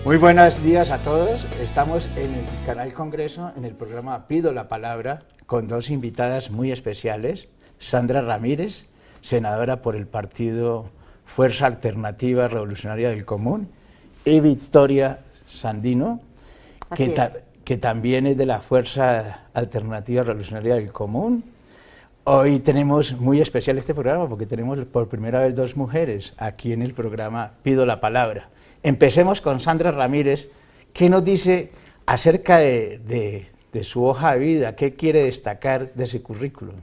Muy buenos días a todos. Estamos en el Canal Congreso, en el programa Pido la Palabra, con dos invitadas muy especiales. Sandra Ramírez, senadora por el partido Fuerza Alternativa Revolucionaria del Común, y Victoria Sandino, que también es de la Fuerza Alternativa Revolucionaria del Común. Hoy tenemos muy especial este programa porque tenemos por primera vez dos mujeres aquí en el programa Pido la Palabra. Empecemos con Sandra Ramírez. ¿Qué nos dice acerca de su hoja de vida? ¿Qué quiere destacar de ese currículum?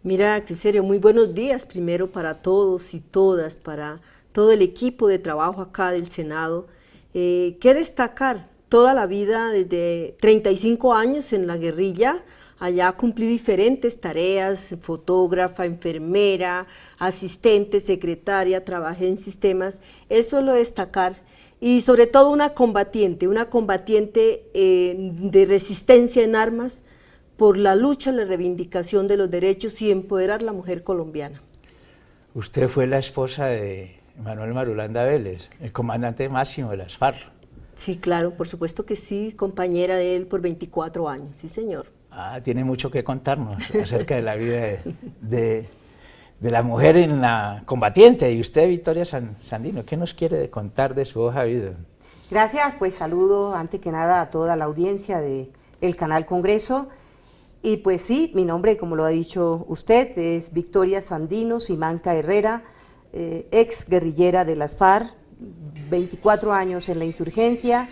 Mira, Criserio, muy buenos días primero para todos y todas, para todo el equipo de trabajo acá del Senado. ¿Qué destacar? Toda la vida, desde 35 años en la guerrilla, allá cumplí diferentes tareas: fotógrafa, enfermera, asistente, secretaria, trabajé en sistemas. Eso es lo de destacar. Y sobre todo una combatiente de resistencia en armas por la lucha, la reivindicación de los derechos y empoderar a la mujer colombiana. Usted fue la esposa de Manuel Marulanda Vélez, el comandante máximo de las FARC. Sí, claro, por supuesto que sí, compañera de él por 24 años, sí señor. Tiene mucho que contarnos acerca de la vida de la mujer en la combatiente. Y usted, Victoria Sandino, ¿qué nos quiere contar de su hoja de vida? Gracias, pues saludo antes que nada a toda la audiencia del Canal Congreso. Y pues sí, mi nombre, como lo ha dicho usted, es Victoria Sandino Simanca Herrera, ex guerrillera de las FARC, 24 años en la insurgencia.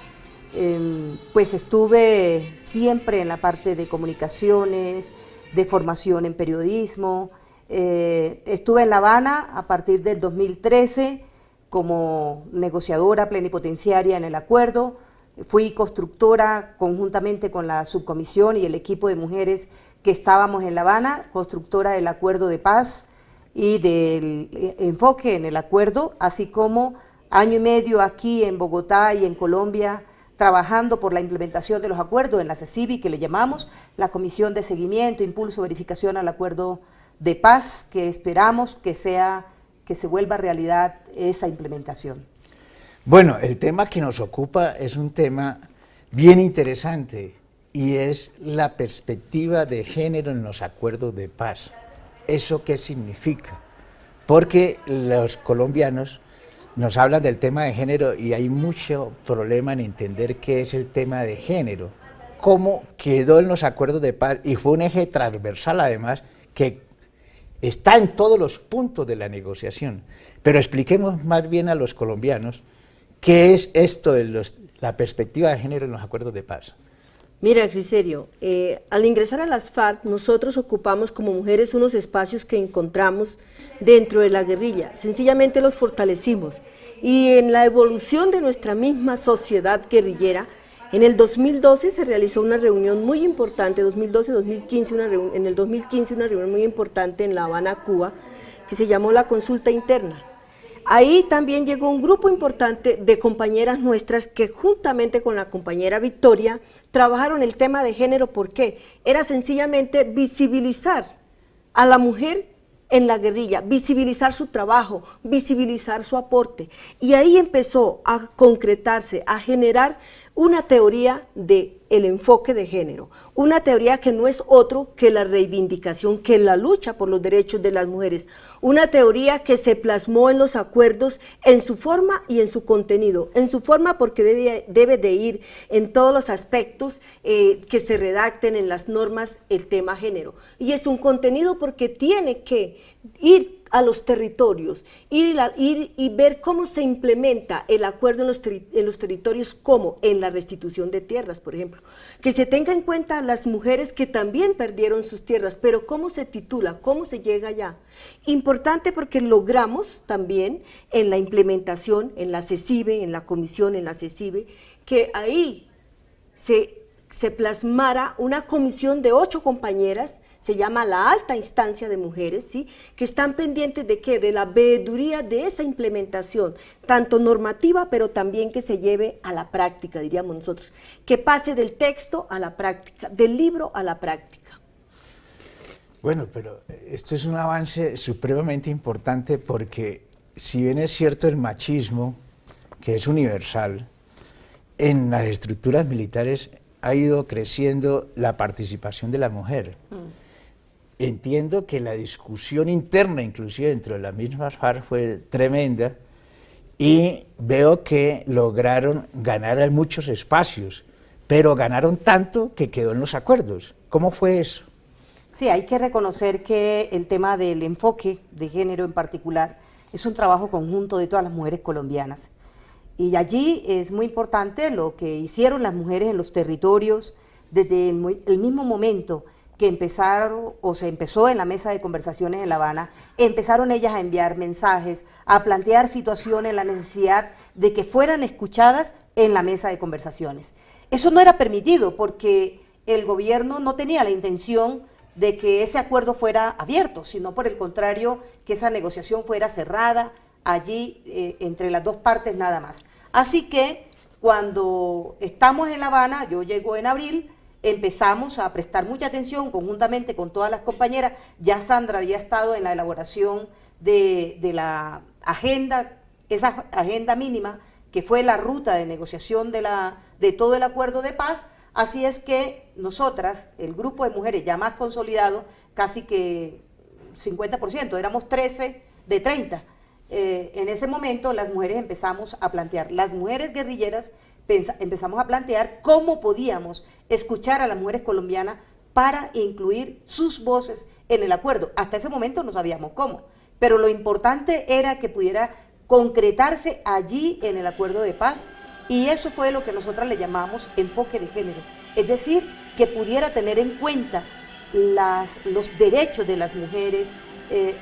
Pues estuve siempre en la parte de comunicaciones, de formación en periodismo. Estuve en La Habana a partir del 2013 como negociadora plenipotenciaria en el acuerdo. Fui constructora conjuntamente con la subcomisión y el equipo de mujeres que estábamos en La Habana, constructora del acuerdo de paz y del enfoque en el acuerdo, así como año y medio aquí en Bogotá y en Colombia, trabajando por la implementación de los acuerdos en la CECIBI, que le llamamos la Comisión de Seguimiento, Impulso, Verificación al Acuerdo de Paz, que esperamos que se vuelva realidad esa implementación. Bueno, el tema que nos ocupa es un tema bien interesante y es la perspectiva de género en los acuerdos de paz. ¿Eso qué significa? Porque los colombianos nos hablan del tema de género y hay mucho problema en entender qué es el tema de género, cómo quedó en los acuerdos de paz, y fue un eje transversal además que está en todos los puntos de la negociación. Pero expliquemos más bien a los colombianos qué es esto de la perspectiva de género en los acuerdos de paz. Mira, Criserio, al ingresar a las FARC, nosotros ocupamos como mujeres unos espacios que encontramos dentro de la guerrilla, sencillamente los fortalecimos, y en la evolución de nuestra misma sociedad guerrillera, en el 2012 se realizó una reunión muy importante, 2012-2015, en el 2015 una reunión muy importante en La Habana, Cuba, que se llamó la Consulta Interna. Ahí también llegó un grupo importante de compañeras nuestras que juntamente con la compañera Victoria trabajaron el tema de género. ¿Por qué? Era sencillamente visibilizar a la mujer en la guerrilla, visibilizar su trabajo, visibilizar su aporte. Y ahí empezó a concretarse, a generar una teoría del enfoque de género, una teoría que no es otro que la reivindicación, que la lucha por los derechos de las mujeres, una teoría que se plasmó en los acuerdos en su forma y en su contenido. En su forma porque debe de ir en todos los aspectos que se redacten en las normas el tema género, y es un contenido porque tiene que ir a los territorios, ir y ver cómo se implementa el acuerdo en los territorios, como en la restitución de tierras, por ejemplo. Que se tenga en cuenta las mujeres que también perdieron sus tierras, pero cómo se titula, cómo se llega allá. Importante porque logramos también en la implementación, en la CECIBE, en la comisión, en la CECIBE, que ahí se plasmara una comisión de 8 compañeras, se llama la alta instancia de mujeres, ¿sí?, que están pendientes de ¿qué? De la veeduría de esa implementación, tanto normativa, pero también que se lleve a la práctica, diríamos nosotros, que pase del texto a la práctica, del libro a la práctica. Bueno, pero esto es un avance supremamente importante porque si bien es cierto el machismo, que es universal, en las estructuras militares ha ido creciendo la participación de la mujer. Entiendo que la discusión interna, inclusive dentro de las mismas FARC, fue tremenda, y veo que lograron ganar en muchos espacios, pero ganaron tanto que quedó en los acuerdos. ¿Cómo fue eso? Sí, hay que reconocer que el tema del enfoque de género en particular es un trabajo conjunto de todas las mujeres colombianas. Y allí es muy importante lo que hicieron las mujeres en los territorios desde el mismo momento que empezaron o se empezó en la mesa de conversaciones en La Habana, empezaron ellas a enviar mensajes, a plantear situaciones, la necesidad de que fueran escuchadas en la mesa de conversaciones. Eso no era permitido porque el gobierno no tenía la intención de que ese acuerdo fuera abierto, sino por el contrario, que esa negociación fuera cerrada allí entre las dos partes nada más. Así que cuando estamos en La Habana, yo llego en abril, empezamos a prestar mucha atención conjuntamente con todas las compañeras. Ya Sandra había estado en la elaboración de la agenda, esa agenda mínima, que fue la ruta de negociación de todo el acuerdo de paz. Así es que nosotras, el grupo de mujeres ya más consolidado, casi que 50%, éramos 13 de 30. En ese momento las mujeres empezamos a plantear, las mujeres guerrilleras empezamos a plantear cómo podíamos escuchar a las mujeres colombianas para incluir sus voces en el acuerdo. Hasta ese momento no sabíamos cómo, pero lo importante era que pudiera concretarse allí en el acuerdo de paz, y eso fue lo que nosotras le llamamos enfoque de género, es decir, que pudiera tener en cuenta los derechos de las mujeres,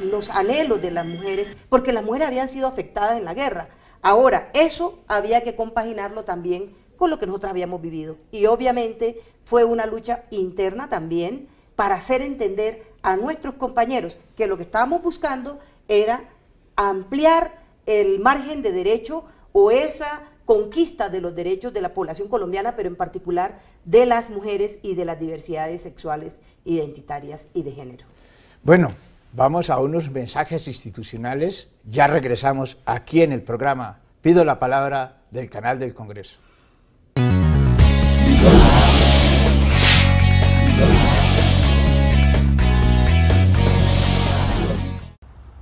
los anhelos de las mujeres, porque las mujeres habían sido afectadas en la guerra. Ahora, eso había que compaginarlo también con lo que nosotros habíamos vivido. Y obviamente fue una lucha interna también para hacer entender a nuestros compañeros que lo que estábamos buscando era ampliar el margen de derecho o esa conquista de los derechos de la población colombiana, pero en particular de las mujeres y de las diversidades sexuales, identitarias y de género. Bueno, vamos a unos mensajes institucionales. Ya regresamos aquí en el programa Pido la Palabra del Canal del Congreso.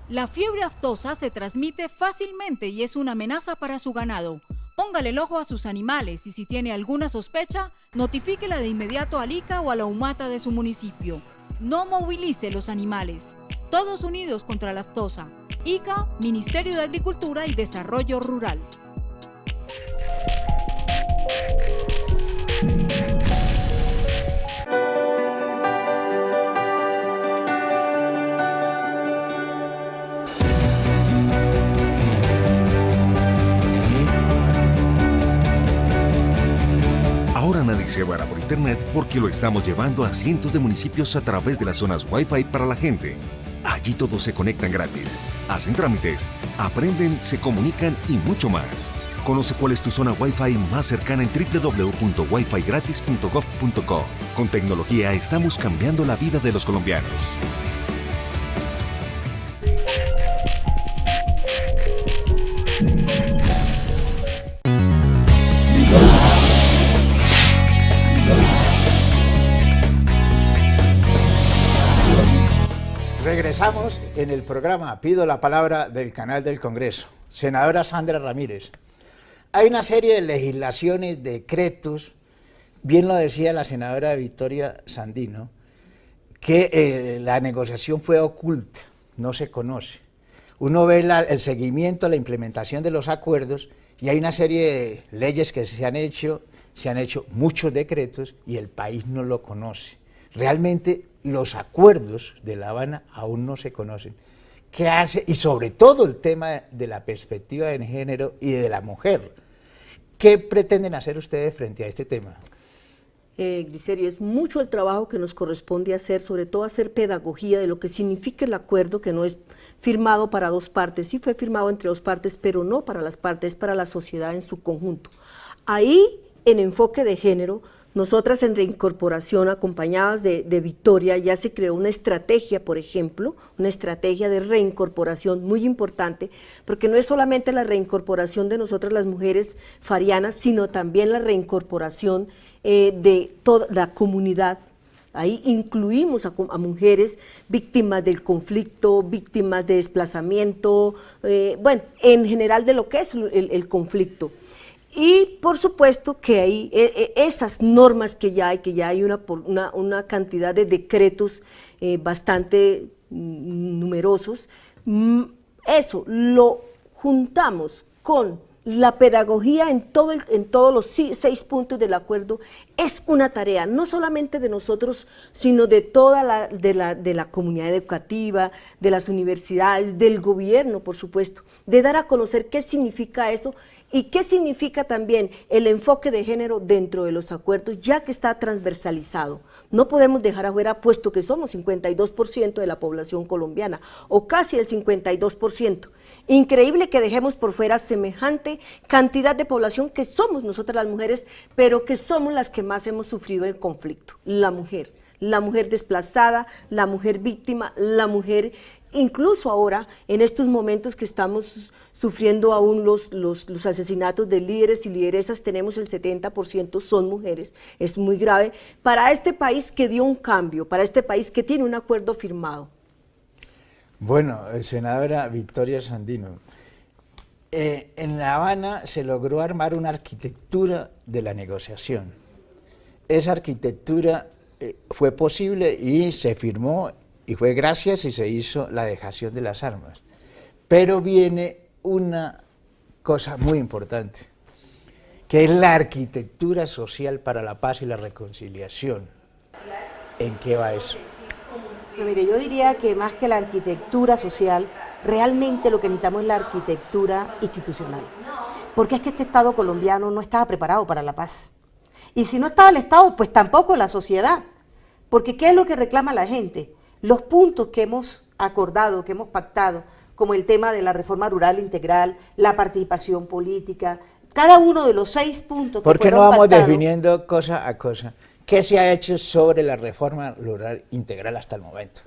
La fiebre aftosa se transmite fácilmente y es una amenaza para su ganado. Póngale el ojo a sus animales y si tiene alguna sospecha, notifíquela de inmediato al ICA o a la UMATA de su municipio. No movilice los animales. Todos unidos contra la aftosa. ICA, Ministerio de Agricultura y Desarrollo Rural. Ahora nadie se vará por internet porque lo estamos llevando a cientos de municipios a través de las zonas Wi-Fi para la gente. Allí todos se conectan gratis, hacen trámites, aprenden, se comunican y mucho más. Conoce cuál es tu zona Wi-Fi más cercana en www.wifigratis.gov.co. Con tecnología estamos cambiando la vida de los colombianos. Regresamos en el programa Pido la Palabra del Canal del Congreso. Senadora Sandra Ramírez, hay una serie de legislaciones, decretos, bien lo decía la senadora Victoria Sandino, que la negociación fue oculta, no se conoce. Uno ve el seguimiento, la implementación de los acuerdos y hay una serie de leyes que se han hecho muchos decretos y el país no lo conoce. Realmente los acuerdos de La Habana aún no se conocen. ¿Qué hace? Y sobre todo el tema de la perspectiva de género y de la mujer. ¿Qué pretenden hacer ustedes frente a este tema? Glicerio, es mucho el trabajo que nos corresponde hacer, sobre todo hacer pedagogía de lo que significa el acuerdo, que no es firmado para dos partes, sí fue firmado entre dos partes, pero no para las partes, para la sociedad en su conjunto. Ahí, en enfoque de género, Nosotras en Reincorporación, acompañadas de Victoria, ya se creó una estrategia, por ejemplo, una estrategia de reincorporación muy importante, porque no es solamente la reincorporación de nosotras las mujeres farianas, sino también la reincorporación de toda la comunidad. Ahí incluimos a mujeres víctimas del conflicto, víctimas de desplazamiento, bueno, en general de lo que es el conflicto. Y por supuesto que hay esas normas que ya hay una cantidad de decretos bastante numerosos, eso lo juntamos con la pedagogía en todos los 6 puntos del acuerdo. Es una tarea no solamente de nosotros, sino de toda la comunidad educativa, de las universidades, del gobierno, por supuesto, de dar a conocer qué significa eso y qué significa también el enfoque de género dentro de los acuerdos, ya que está transversalizado. No podemos dejar afuera, puesto que somos 52% de la población colombiana, o casi el 52%. Increíble que dejemos por fuera semejante cantidad de población que somos nosotras las mujeres, pero que somos las que más hemos sufrido el conflicto. La mujer desplazada, la mujer víctima, la mujer, incluso ahora, en estos momentos que estamos sufriendo aún los asesinatos de líderes y lideresas, tenemos el 70% son mujeres. Es muy grave para este país que dio un cambio, para este país que tiene un acuerdo firmado. Bueno, senadora Victoria Sandino, en La Habana se logró armar una arquitectura de la negociación. Esa arquitectura fue posible y se firmó, y fue gracias y se hizo la dejación de las armas. Pero viene una cosa muy importante, que es la arquitectura social para la paz y la reconciliación. ¿En qué va eso? Mire, yo diría que más que la arquitectura social, realmente lo que necesitamos es la arquitectura institucional. Porque es que este Estado colombiano no estaba preparado para la paz. Y si no estaba el Estado, pues tampoco la sociedad. Porque ¿qué es lo que reclama la gente? Los puntos que hemos acordado, que hemos pactado, como el tema de la reforma rural integral, la participación política, cada uno de los 6 puntos que ¿Por qué no fueron vamos pactados, definiendo cosa a cosa? ¿Qué se ha hecho sobre la reforma rural integral hasta el momento?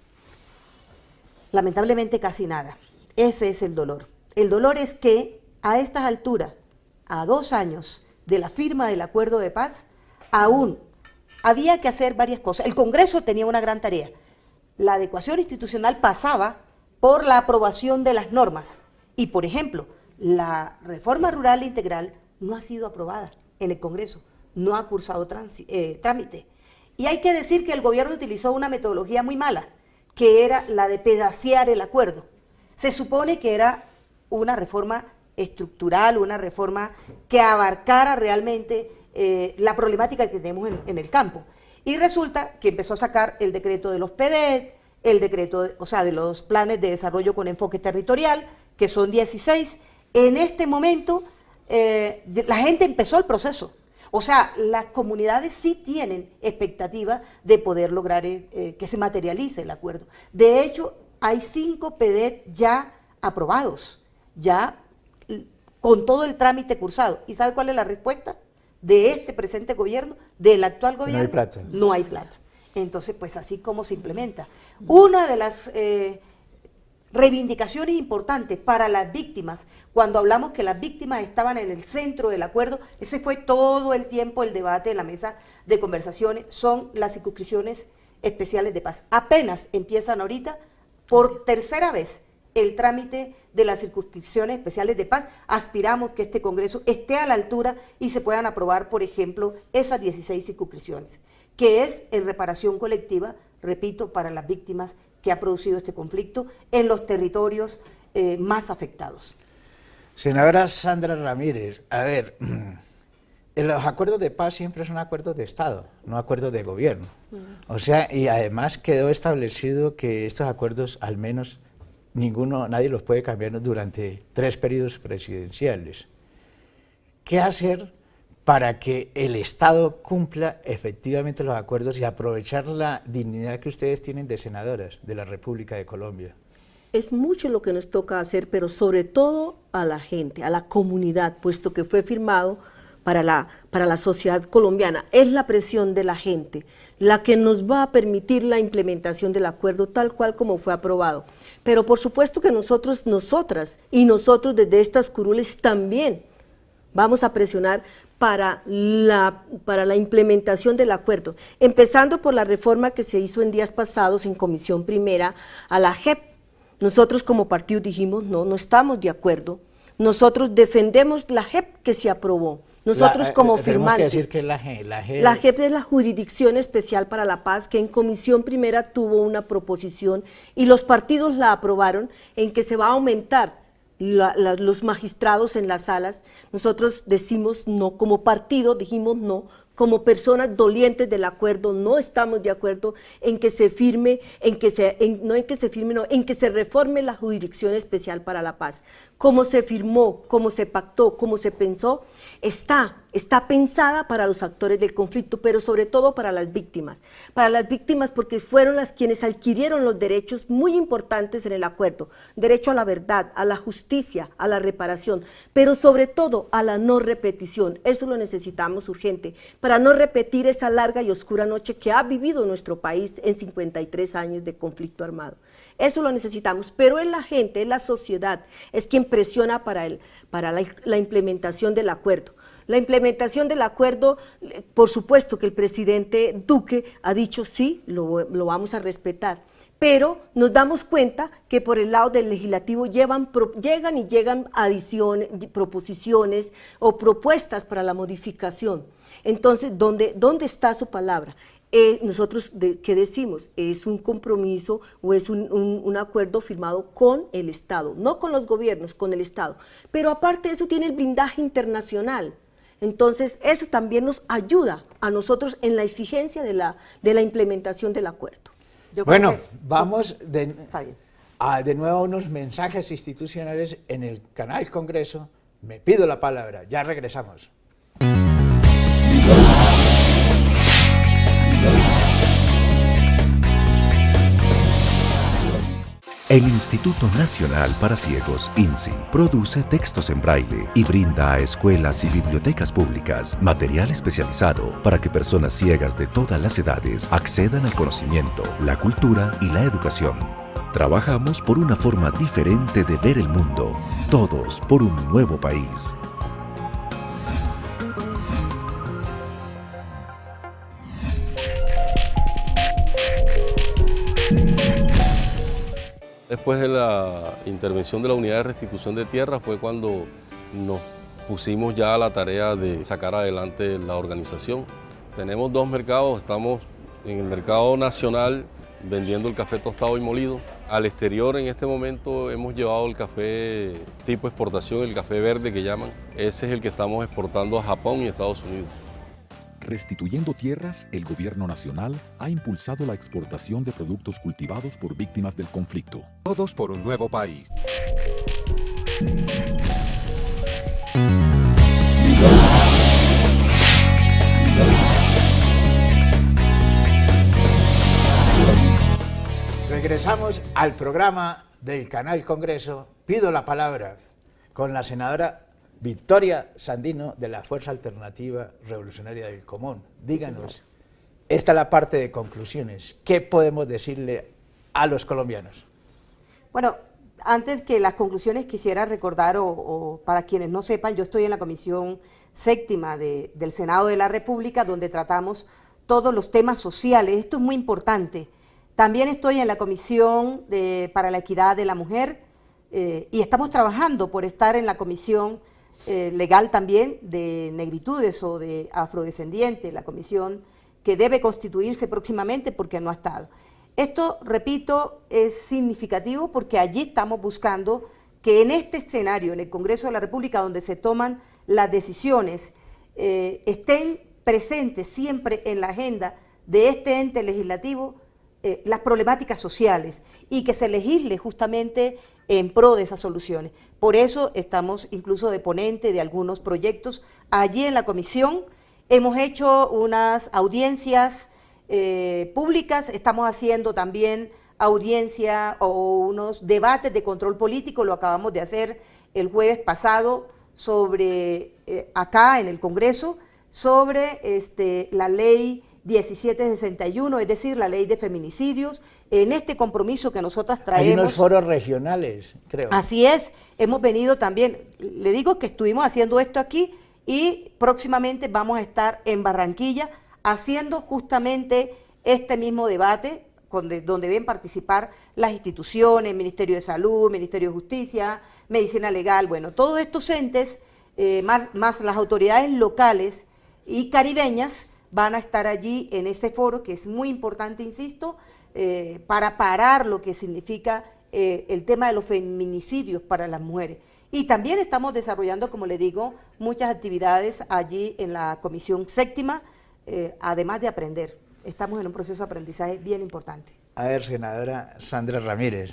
Lamentablemente casi nada. Ese es el dolor. El dolor es que a estas alturas, a 2 años de la firma del acuerdo de paz, aún había que hacer varias cosas. El Congreso tenía una gran tarea. La adecuación institucional pasaba por la aprobación de las normas. Y, por ejemplo, la reforma rural integral no ha sido aprobada en el Congreso, no ha cursado trámite. Y hay que decir que el gobierno utilizó una metodología muy mala, que era la de pedacear el acuerdo. Se supone que era una reforma estructural, una reforma que abarcara realmente la problemática que tenemos en el campo. Y resulta que empezó a sacar el decreto de los PEDET, el decreto, de los planes de desarrollo con enfoque territorial, que son 16. En este momento, la gente empezó el proceso. O sea, las comunidades sí tienen expectativa de poder lograr que se materialice el acuerdo. De hecho, hay 5 PEDET ya aprobados, ya con todo el trámite cursado. ¿Y sabe cuál es la respuesta de este presente gobierno, del actual gobierno? No hay plata. No hay plata. Entonces, pues así como se implementa. Una de las reivindicaciones importantes para las víctimas, cuando hablamos que las víctimas estaban en el centro del acuerdo, ese fue todo el tiempo el debate en la mesa de conversaciones, son las circunscripciones especiales de paz. Apenas empiezan ahorita, por tercera vez, el trámite de las circunscripciones especiales de paz. Aspiramos que este Congreso esté a la altura y se puedan aprobar, por ejemplo, esas 16 circunscripciones, que es en reparación colectiva, repito, para las víctimas que ha producido este conflicto en los territorios más afectados. Senadora Sandra Ramírez, a ver, los acuerdos de paz siempre son acuerdos de Estado, no acuerdos de gobierno. O sea, y además quedó establecido que estos acuerdos, al menos nadie los puede cambiar durante 3 periodos presidenciales. ¿Qué hacer para que el Estado cumpla efectivamente los acuerdos y aprovechar la dignidad que ustedes tienen de senadoras de la República de Colombia? Es mucho lo que nos toca hacer, pero sobre todo a la gente, a la comunidad, puesto que fue firmado para la sociedad colombiana. Es la presión de la gente la que nos va a permitir la implementación del acuerdo tal cual como fue aprobado. Pero por supuesto que nosotros, nosotras y nosotros desde estas curules también vamos a presionar para la implementación del acuerdo, empezando por la reforma que se hizo en días pasados en Comisión Primera a la JEP. Nosotros como partido dijimos, no estamos de acuerdo, nosotros defendemos la JEP que se aprobó, nosotros como firmantes. Que decir que la JEP es la Jurisdicción Especial para la Paz, que en Comisión Primera tuvo una proposición y los partidos la aprobaron, en que se va a aumentar los magistrados en las salas. Nosotros decimos no, como partido dijimos no, como personas dolientes del acuerdo, no estamos de acuerdo en que se firme, en que se reforme la Jurisdicción Especial para la Paz. Como se firmó, como se pactó, como se pensó, está pensada para los actores del conflicto, pero sobre todo para las víctimas porque fueron las quienes adquirieron los derechos muy importantes en el acuerdo, derecho a la verdad, a la justicia, a la reparación, pero sobre todo a la no repetición. Eso lo necesitamos urgente, para no repetir esa larga y oscura noche que ha vivido nuestro país en 53 años de conflicto armado. Eso lo necesitamos, pero es la gente, es la sociedad, es quien presiona para la implementación del acuerdo. La implementación del acuerdo, por supuesto que el presidente Duque ha dicho sí, lo vamos a respetar, pero nos damos cuenta que por el lado del legislativo llegan adiciones, proposiciones o propuestas para la modificación. Entonces, ¿dónde está su palabra? Nosotros, ¿qué decimos? Es un compromiso o es un acuerdo firmado con el Estado, no con los gobiernos, con el Estado. Pero aparte de eso tiene el blindaje internacional. Entonces, eso también nos ayuda a nosotros en la exigencia de la implementación del acuerdo. Bueno, vamos de nuevo a unos mensajes institucionales en el canal Congreso. Me pido la palabra, ya regresamos. El Instituto Nacional para Ciegos, INCI, produce textos en braille y brinda a escuelas y bibliotecas públicas material especializado para que personas ciegas de todas las edades accedan al conocimiento, la cultura y la educación. Trabajamos por una forma diferente de ver el mundo, todos por un nuevo país. Después de la intervención de la Unidad de Restitución de Tierras fue cuando nos pusimos ya a la tarea de sacar adelante la organización. Tenemos dos mercados, estamos en el mercado nacional vendiendo el café tostado y molido. Al exterior en este momento hemos llevado el café tipo exportación, el café verde que llaman. Ese es el que estamos exportando a Japón y Estados Unidos. Restituyendo Tierras, el Gobierno Nacional ha impulsado la exportación de productos cultivados por víctimas del conflicto. Todos por un nuevo país. Regresamos al programa del Canal Congreso. Pido la palabra con la senadora Victoria Sandino, de la Fuerza Alternativa Revolucionaria del Común. Díganos, esta es la parte de conclusiones. ¿Qué podemos decirle a los colombianos? Bueno, antes que las conclusiones quisiera recordar, o para quienes no sepan, yo estoy en la Comisión Séptima del Senado de la República, donde tratamos todos los temas sociales. Esto es muy importante. También estoy en la Comisión para la Equidad de la Mujer y estamos trabajando por estar en la Comisión legal también de negritudes o de afrodescendientes, la comisión que debe constituirse próximamente porque no ha estado. Esto, repito, es significativo porque allí estamos buscando que en este escenario, en el Congreso de la República, donde se toman las decisiones, estén presentes siempre en la agenda de este ente legislativo las problemáticas sociales y que se legisle justamente en pro de esas soluciones. Por eso estamos incluso de ponente de algunos proyectos allí en la comisión. Hemos hecho unas audiencias públicas, estamos haciendo también audiencia o unos debates de control político, lo acabamos de hacer el jueves pasado, sobre, acá en el Congreso, sobre la ley 1761, es decir, la ley de feminicidios, en este compromiso que nosotras traemos. Hay unos foros regionales, creo. Así es, hemos venido también, le digo que estuvimos haciendo esto aquí y próximamente vamos a estar en Barranquilla haciendo justamente este mismo debate, donde deben participar las instituciones, Ministerio de Salud, Ministerio de Justicia, Medicina Legal, bueno, todos estos entes, más las autoridades locales y caribeñas, van a estar allí en ese foro, que es muy importante, insisto, para parar lo que significa el tema de los feminicidios para las mujeres. Y también estamos desarrollando, como le digo, muchas actividades allí en la Comisión Séptima, además de aprender. Estamos en un proceso de aprendizaje bien importante. A ver, senadora Sandra Ramírez,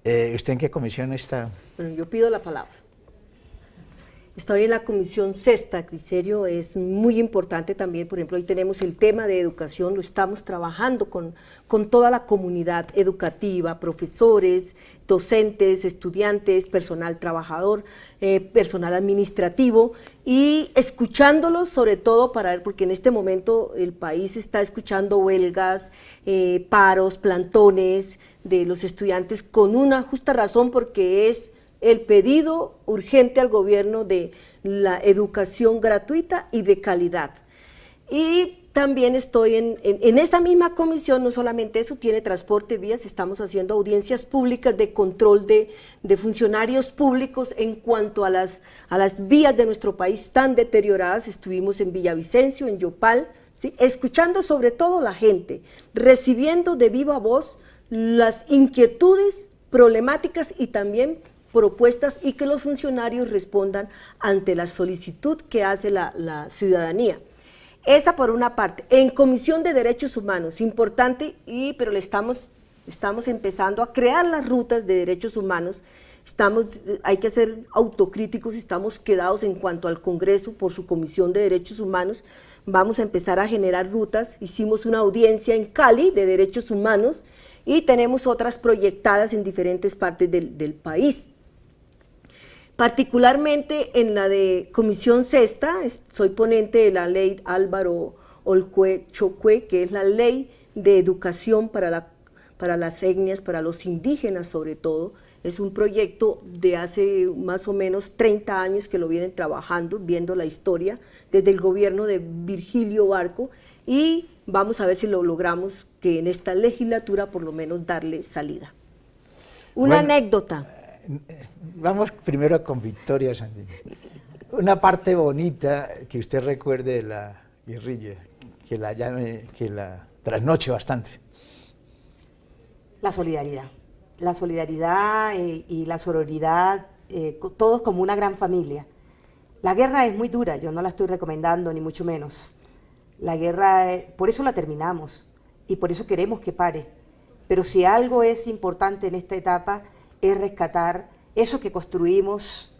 ¿usted en qué comisión está? Bueno, yo pido la palabra. Estoy en la comisión sexta, Cristerio, es muy importante también, por ejemplo, hoy tenemos el tema de educación, lo estamos trabajando con toda la comunidad educativa, profesores, docentes, estudiantes, personal trabajador, personal administrativo, y escuchándolos sobre todo para ver, porque en este momento el país está escuchando huelgas, paros, plantones de los estudiantes con una justa razón, porque es el pedido urgente al gobierno de la educación gratuita y de calidad. Y también estoy en esa misma comisión, no solamente eso, tiene transporte, vías, estamos haciendo audiencias públicas de control de funcionarios públicos en cuanto a las vías de nuestro país tan deterioradas. Estuvimos en Villavicencio, en Yopal, ¿sí? Escuchando sobre todo la gente, recibiendo de viva voz las inquietudes, problemáticas y también propuestas, y que los funcionarios respondan ante la solicitud que hace la ciudadanía. Esa por una parte. En Comisión de Derechos Humanos, importante, pero le estamos empezando a crear las rutas de derechos humanos. Hay que ser autocríticos, estamos quedados en cuanto al Congreso por su Comisión de Derechos Humanos. Vamos a empezar a generar rutas. Hicimos una audiencia en Cali de derechos humanos y tenemos otras proyectadas en diferentes partes del país. Particularmente en la de Comisión Sexta, soy ponente de la ley Álvaro Olcue Chocue, que es la ley de educación para las etnias, para los indígenas sobre todo. Es un proyecto de hace más o menos 30 años que lo vienen trabajando, viendo la historia, desde el gobierno de Virgilio Barco, y vamos a ver si lo logramos que en esta legislatura por lo menos darle salida. Una anécdota. Vamos primero con Victoria Sandino. Una parte bonita que usted recuerde de la guerrilla, que la trasnoche bastante. La solidaridad y la sororidad, todos como una gran familia. La guerra es muy dura, yo no la estoy recomendando ni mucho menos. La guerra, por eso la terminamos y por eso queremos que pare. Pero si algo es importante en esta etapa es rescatar eso que construimos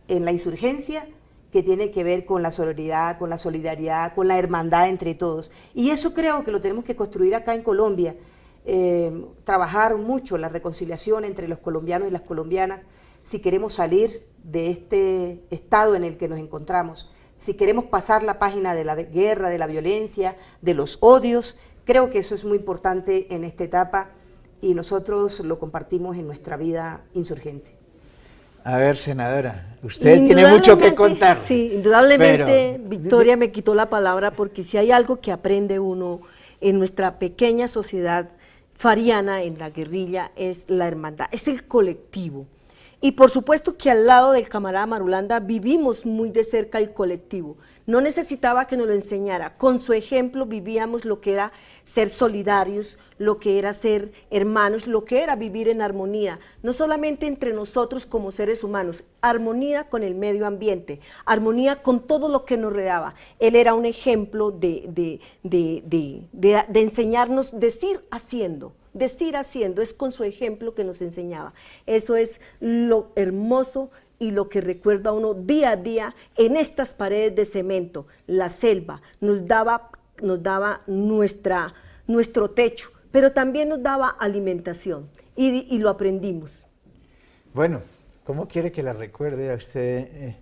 en la insurgencia, que tiene que ver con la sororidad, con la solidaridad, con la hermandad entre todos. Y eso creo que lo tenemos que construir acá en Colombia, trabajar mucho la reconciliación entre los colombianos y las colombianas, si queremos salir de este estado en el que nos encontramos, si queremos pasar la página de la guerra, de la violencia, de los odios. Creo que eso es muy importante en esta etapa y nosotros lo compartimos en nuestra vida insurgente. A ver, senadora, usted tiene mucho que contar. Sí, indudablemente Victoria me quitó la palabra, porque si hay algo que aprende uno en nuestra pequeña sociedad fariana, en la guerrilla, es la hermandad, es el colectivo. Y por supuesto que al lado del camarada Marulanda vivimos muy de cerca el colectivo. No necesitaba que nos lo enseñara, con su ejemplo vivíamos lo que era ser solidarios, lo que era ser hermanos, lo que era vivir en armonía, no solamente entre nosotros como seres humanos, armonía con el medio ambiente, armonía con todo lo que nos rodeaba. Él era un ejemplo de enseñarnos decir haciendo, es con su ejemplo que nos enseñaba. Eso es lo hermoso y lo que recuerda a uno día a día en estas paredes de cemento. La selva nos daba nuestro techo, pero también nos daba alimentación y lo aprendimos. Bueno, ¿cómo quiere que la recuerde a usted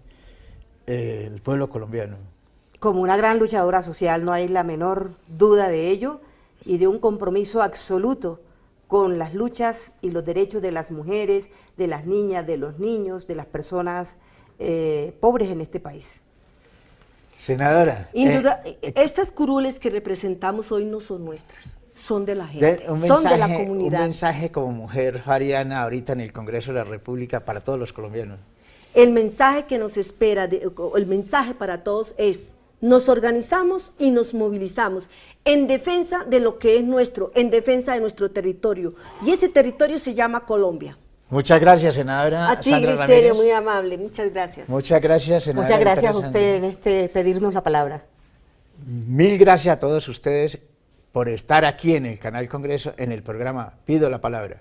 el pueblo colombiano? Como una gran luchadora social, no hay la menor duda de ello, y de un compromiso absoluto con las luchas y los derechos de las mujeres, de las niñas, de los niños, de las personas pobres en este país. Senadora. Estas curules que representamos hoy no son nuestras, son de la gente, son de la comunidad. Un mensaje como mujer, Ariana, ahorita en el Congreso de la República para todos los colombianos. El mensaje que nos espera, el mensaje para todos es: nos organizamos y nos movilizamos en defensa de lo que es nuestro, en defensa de nuestro territorio. Y ese territorio se llama Colombia. Muchas gracias, senadora A ti, Sandra Griserio, Ramírez. muy amable. Muchas gracias. Muchas gracias, senadora. Muchas gracias a Victoria usted en pedirnos la palabra. Sandino. Mil gracias a todos ustedes por estar aquí en el Canal Congreso, en el programa Pido la Palabra.